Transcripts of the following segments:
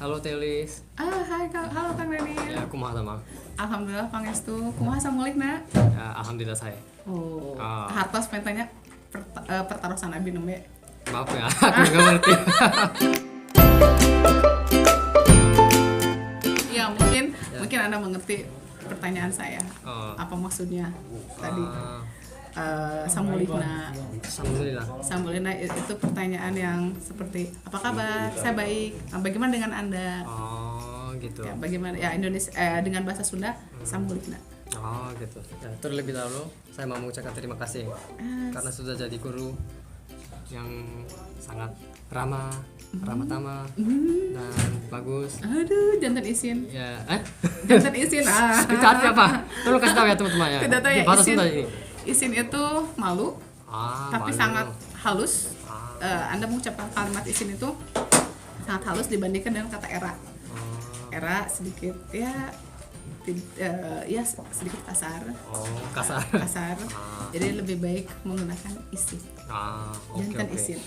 Halo Telis. Hai Kak, halo Kang Daniel. Ya, kumaha tamang? Alhamdulillah pangestu. Kumaha samulikna? Ya, alhamdulillah saya. Oh, Ah. hartos pentanya pertarusan abi nembe. Maaf ya, aku nggak ngerti. Ya, mungkin Anda mengerti pertanyaan saya. Oh. Apa maksudnya tadi? Ah, Samulikna. alhamdulillah. Sambulina itu pertanyaan yang seperti apa kabar? Saya baik. Bagaimana dengan Anda? Oh, gitu. Ya, bagaimana ya Indonesia dengan bahasa Sunda Sambulina. Oh, gitu. Ya, terlebih dahulu saya mau mengucapkan terima kasih karena sudah jadi guru yang sangat ramah tamah dan bagus. Aduh, jantan isin. Ya, Jantan isin. Kita arti apa? Tolong kasih tahu ya teman-teman ya. Tidak tahu ya, Di bahasa isin. Sunda ini. Isin itu malu, tapi malu. sangat halus. Ah. Anda mengucapkan kalimat isin itu sangat halus dibandingkan dengan kata era. Oh, Era sedikit ya sedikit kasar. oh, kasar. Kasar. Jadi lebih baik menggunakan isin. Oke. Jantan isin.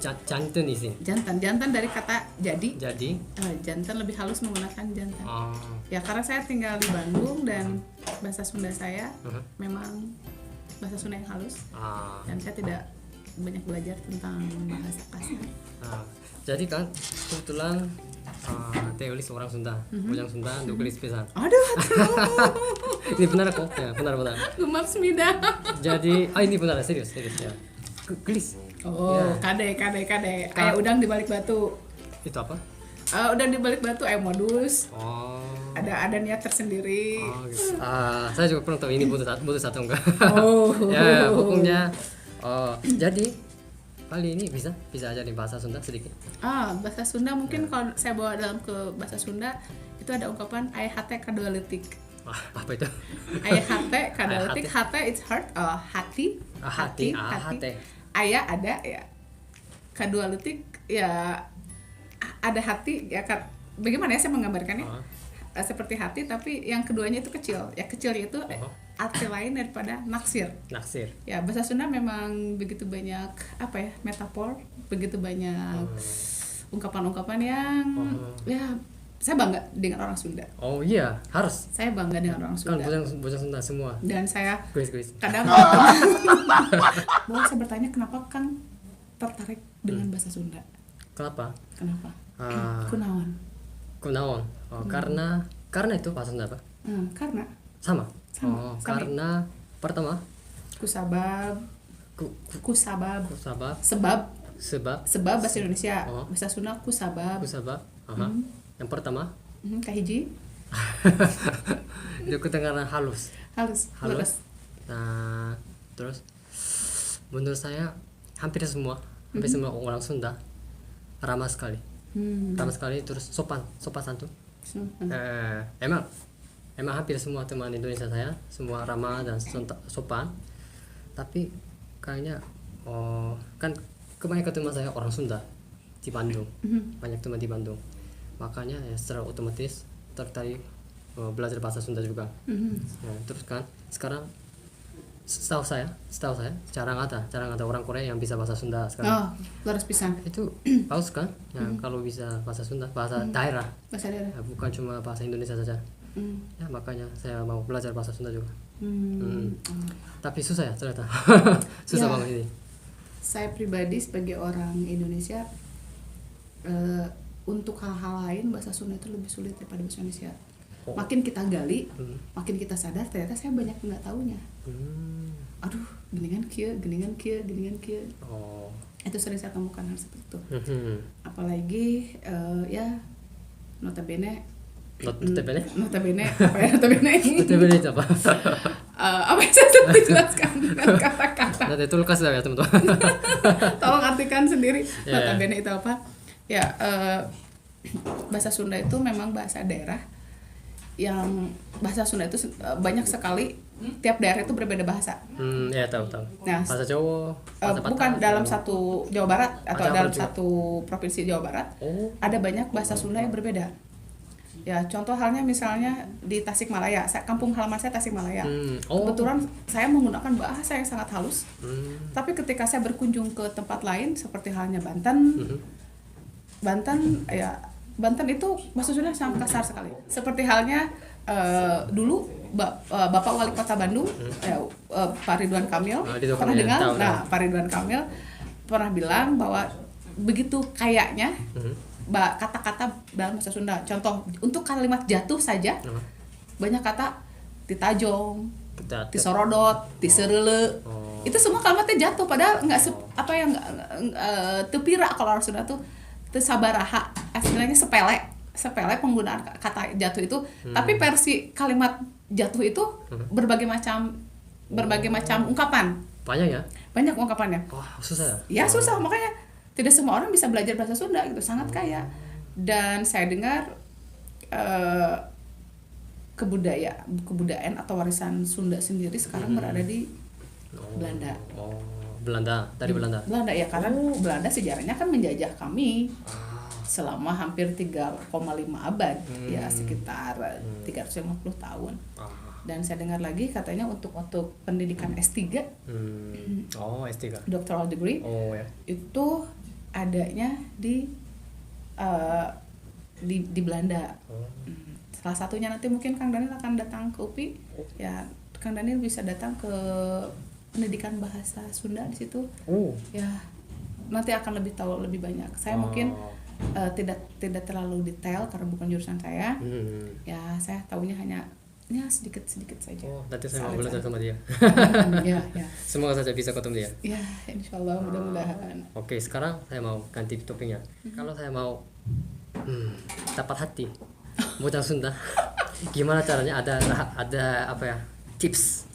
Jantan isin. Jantan dari kata jadi. Jadi, Jantan lebih halus menggunakan jantan. oh, Ya karena saya tinggal di Bandung dan bahasa Sunda saya memang bahasa Sunda yang halus dan saya tidak banyak belajar tentang bahasa kasar. Jadi kan kebetulan Teolis orang Sunda, orang Sunda, Dukelis pisan. Aduh, Ini benar kok, ya benar. gemap semida. Jadi, ini benar serius ya. Gelis. Oh, Ya. kade. Kayak udang di balik batu. Itu apa? Udang di balik batu, modus. Oh. Ada niat tersendiri. Oh, gitu. Saya juga pernah tahu ini butuh satu enggak. Oh. Ya, pokoknya. Jadi kali ini bisa aja di bahasa Sunda sedikit. Bahasa Sunda mungkin kalau saya bawa dalam ke bahasa Sunda itu ada ungkapan aya hate kadaletik. Apa itu? Aya hate kadaletik. Hate it's heart, hati. Hati. Aya ada ya. Kadaletik ya ada hati ya. Bagaimana ya saya menggambarkannya? Seperti hati tapi yang keduanya itu kecil. Ya kecilnya itu arti lain daripada naksir. Ya bahasa Sunda memang begitu banyak metafor, begitu banyak ungkapan-ungkapan yang ya saya bangga dengan orang Sunda. Oh iya, harus. Saya bangga dengan orang Sunda. Kan bocah Sunda semua. Dan saya Kuis. kadang boleh saya bertanya kenapa Kang tertarik dengan bahasa Sunda? Kenapa? Kunaon. Karena itu bahasa Sunda apa? Karena Sama. Sama. Karena pertama kusabab. Sebab bahasa Indonesia. Bahasa Sunda kusabab. Yang pertama Kahiji. itu kedengaran halus. Lurus. Nah, terus menurut saya hampir semua orang Sunda ramah sekali. Terus sopan santun. Emang hampir semua teman Indonesia saya semua ramah dan sopan. Tapi kayaknya kan kebanyakan teman saya orang Sunda di Bandung. Banyak teman di Bandung. Makanya ya secara otomatis tertarik belajar bahasa Sunda juga. Terus kan sekarang setahu saya jarang ada orang Korea yang bisa bahasa Sunda sekarang. Laras pisan. Itu bagus kan? Ya, kalau bisa bahasa Sunda, bahasa daerah. Ya, bukan cuma bahasa Indonesia saja. Ya makanya saya mau belajar bahasa Sunda juga. Tapi susah ya ternyata. Susah banget ini. Saya pribadi sebagai orang Indonesia untuk hal-hal lain bahasa Sunda itu lebih sulit daripada bahasa Indonesia. Makin kita gali, makin kita sadar ternyata saya banyak nggak taunya. Aduh, geningan kieu. Itu sering saya temukan hal seperti itu. Apalagi ya notabene apa itu apa? Apa yang saya sudah jelaskan dengan kata-kata. Nanti itu kasih tahu ya teman-teman. Tolong artikan sendiri. Notabene itu apa? Ya bahasa Sunda itu memang bahasa daerah yang bahasa Sunda itu banyak sekali, tiap daerah itu berbeda bahasa. Ya tahu. Nah, bahasa Jawa, bahasa bukan dalam satu Jawa Barat atau dalam juga. satu provinsi Jawa Barat. Ada banyak bahasa Sunda yang berbeda. Ya contoh halnya misalnya di Tasikmalaya, kampung halaman saya Tasikmalaya. Kebetulan saya menggunakan bahasa yang sangat halus. Tapi ketika saya berkunjung ke tempat lain seperti halnya Banten ya Banten itu bahasa Sunda sangat kasar sekali. Seperti halnya dulu Bapak Wali Kota Bandung, Pak Ridwan Kamil, pernah dengar? Nah, Pak Ridwan Kamil pernah bilang bahwa begitu kayaknya kata-kata dalam bahasa Sunda. Contoh, untuk kalimat jatuh saja, banyak kata ditajong, disorodot, diserele. Itu semua kalimatnya jatuh, padahal nggak tepira kalau orang Sunda tuh sabaraha, istilahnya sepele penggunaan kata jatuh itu. Tapi versi kalimat jatuh itu berbagai macam ungkapan. Banyak ungkapannya. Susah ya? Ya susah, makanya tidak semua orang bisa belajar bahasa Sunda gitu, sangat kaya. Dan saya dengar kebudayaan atau warisan Sunda sendiri sekarang berada di Belanda. Dari Belanda. Belanda ya, karena Belanda sejarahnya kan menjajah kami selama hampir 3,5 abad, ya sekitar 350 tahun. Dan saya dengar lagi katanya untuk pendidikan S3, S3, doctoral degree, itu adanya di Belanda. Salah satunya nanti mungkin Kang Daniel akan datang ke UPI, ya Kang Daniel bisa datang ke pendidikan bahasa Sunda di situ. Ya nanti akan lebih tahu lebih banyak. Saya mungkin tidak terlalu detail karena bukan jurusan saya. Ya saya tahunya hanya sedikit saja. Nanti saya mau belajar sama dia. Ya. Semoga saja bisa ketemu dia. Ya, insyaallah, mudah-mudahan. Oke, sekarang saya mau ganti topiknya. Kalau saya mau dapat hati bocah Sunda, gimana caranya? Ada apa ya? Tips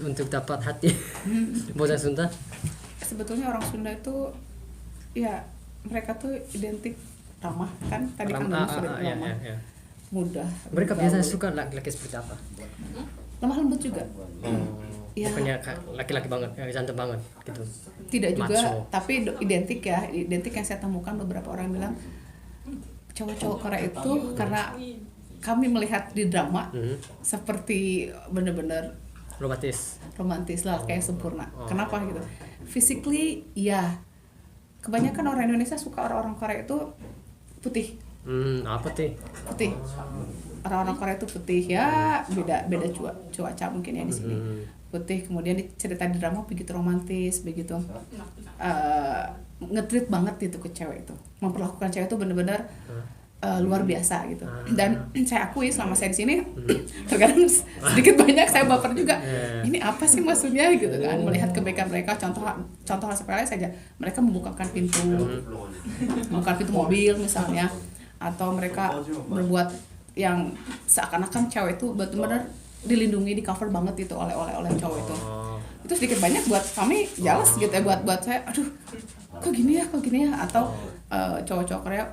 untuk dapat hati bocah Sunda. Sebetulnya orang Sunda itu ya mereka tuh identik ramah, kan tadi kan sudah ramah. Mudah. Mereka biasanya suka laki-laki seperti apa? Lemah lembut juga. Ya. Bukannya laki-laki banget, ganteng banget gitu. Tidak juga, macho. tapi identik yang saya temukan beberapa orang bilang cowok-cowok Korea itu karena kami melihat di drama seperti benar-benar romantis lah, kayak sempurna. Kenapa gitu? Physically ya, kebanyakan orang Indonesia suka orang-orang Korea itu putih. Putih. Orang-orang Korea itu putih ya, beda cuaca mungkin ya di sini. Putih, kemudian cerita di drama begitu romantis, begitu nge-treat banget gitu ke cewek itu, memperlakukan cewek itu benar-benar luar biasa gitu. Dan saya akui selama saya di sini terkadang sedikit banyak saya baper juga. Ini apa sih maksudnya gitu kan? Melihat kebaikan mereka, contoh sepele saja, mereka membukakan pintu mobil misalnya, atau mereka berbuat yang seakan-akan cewek itu benar-benar dilindungi, di cover banget itu oleh cowok itu. Itu sedikit banyak buat kami jelas gitu ya, buat saya, aduh kok gini ya, atau cowok-cowok Korea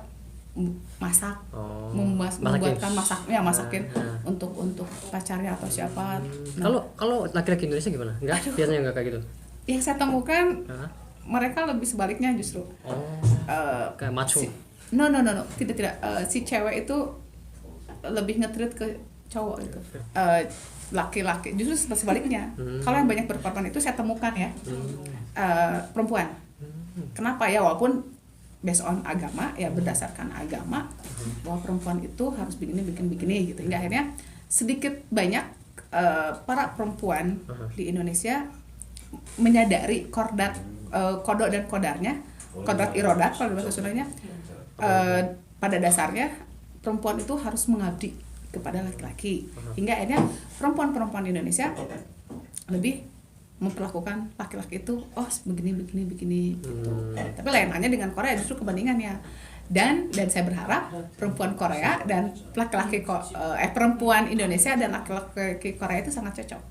masakin untuk pacarnya atau siapa. Kalau laki-laki Indonesia gimana? Biasanya enggak kayak gitu. Yang saya temukan mereka lebih sebaliknya justru. Kayak macho. No, tidak. Si cewek itu lebih nge-treat ke cowok itu. Laki-laki justru sebaliknya. Kalau yang banyak berkorban itu saya temukan ya perempuan. Kenapa ya? Walaupun based on agama ya, berdasarkan agama bahwa perempuan itu harus begini gitu, hingga akhirnya sedikit banyak para perempuan di Indonesia menyadari kodok dan kodarnya, kodrat irodat kalau bahasa Sundanya, pada dasarnya perempuan itu harus mengabdi kepada laki-laki, hingga akhirnya perempuan Indonesia lebih memperlakukan laki-laki itu begini gitu. Tapi lain halnya dengan Korea, justru kebandingannya. Dan saya berharap perempuan Korea dan perempuan Indonesia dan laki-laki Korea itu sangat cocok.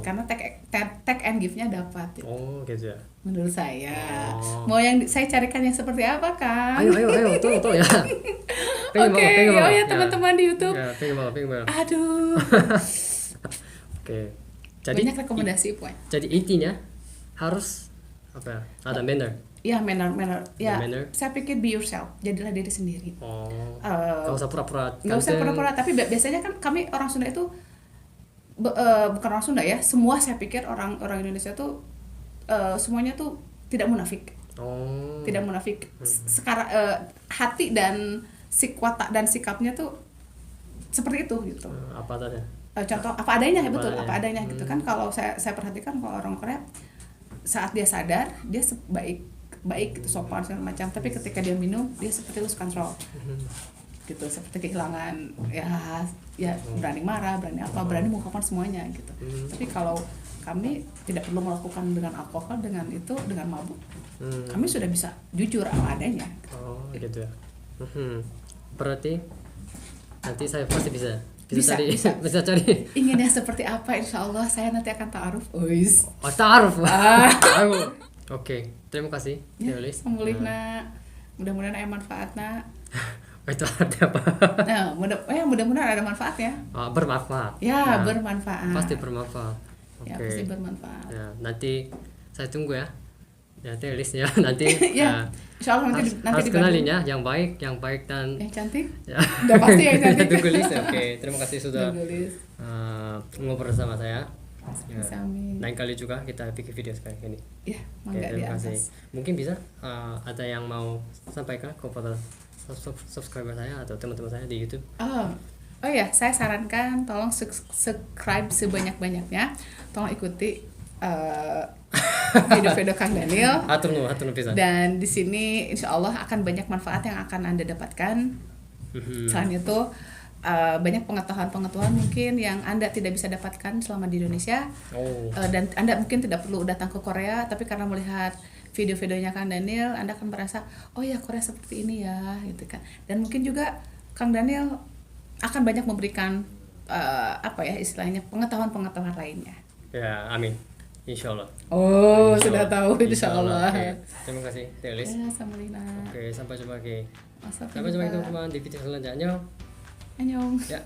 Karena take and give-nya dapat. Gitu ya. Menurut saya. Mau yang saya carikan yang seperti apa, Kang? Ayo, tuh ya. Oke, ya teman-teman di YouTube. Ya, pengen banget. Aduh. Oke. Banyak rekomendasi poin. Jadi intinya harus apa ya? Ada manner. Ya, manner. Ya, manner. saya pikir be yourself. Jadilah diri sendiri. Gak usah pura-pura. Tapi biasanya kan kami orang Sunda itu bukan orang Sunda ya. Semua saya pikir orang Indonesia tuh semuanya tuh tidak munafik. Oh. Tidak munafik. Sekarang hati dan dan sikapnya tuh seperti itu gitu. Apa tadi? Contoh apa adanya ya, betul, adanya. apa adanya gitu kan. Kalau saya perhatikan kalau orang Korea saat dia sadar dia baik gitu, sopan segala macam, tapi ketika dia minum dia seperti lose control gitu, seperti kehilangan ya berani marah, berani apa, berani mengungkapkan semuanya gitu. Tapi kalau kami tidak perlu melakukan dengan alkohol, dengan itu, dengan mabuk, kami sudah bisa jujur apa adanya. Oh gitu ya. Berarti nanti saya pasti bisa cari. Inginnya seperti apa, insya Allah saya nanti akan ta'aruf. Ta'aruf. Oke, terima kasih Ya, Teh Lilis. Alhamdulillah, mudah-mudahan ada manfaatnya. Itu artinya apa? Nah, mudah-mudahan ada manfaatnya. Bermanfaat. Ya, Nah, bermanfaat. pasti bermanfaat. Ya, Oke. pasti bermanfaat. Ya, nanti saya tunggu ya. Ya, Teh Lilis ya nanti. Ya, insya Allah nanti harus di kenalin ya, yang baik dan yang cantik. ya. Udah pasti yang cantik. Tunggu Lilis. Oke, terima kasih sudah Tulis. ngobrol sama saya. Ya, Amin. lain kali juga kita bikin video sekali ini. Ya, Oke, mangga di terima kasih. atas. Mungkin bisa ada yang mau sampaikan kepada subscriber saya atau teman-teman saya di YouTube. Oh ya, saya sarankan tolong subscribe sebanyak-banyaknya. Tolong ikuti video-video Kang Daniel. Hatur nuhun pisan. Dan di sini insya Allah akan banyak manfaat yang akan Anda dapatkan. Selain itu banyak pengetahuan mungkin yang Anda tidak bisa dapatkan selama di Indonesia. Dan Anda mungkin tidak perlu datang ke Korea, tapi karena melihat video-videonya Kang Daniel, Anda akan merasa, oh ya Korea seperti ini ya, gitu kan. Dan mungkin juga Kang Daniel akan banyak memberikan istilahnya pengetahuan lainnya. Ya, amin. Insya Allah. Oh, Insya sudah Allah. tahu, insya Allah. Oke. Terima kasih, Teh Lilis. Ya, Samulina. Oke, sampai jumpa lagi. Sampai Sampai jumpa teman-teman di video selanjutnya. Annyeong. Ya.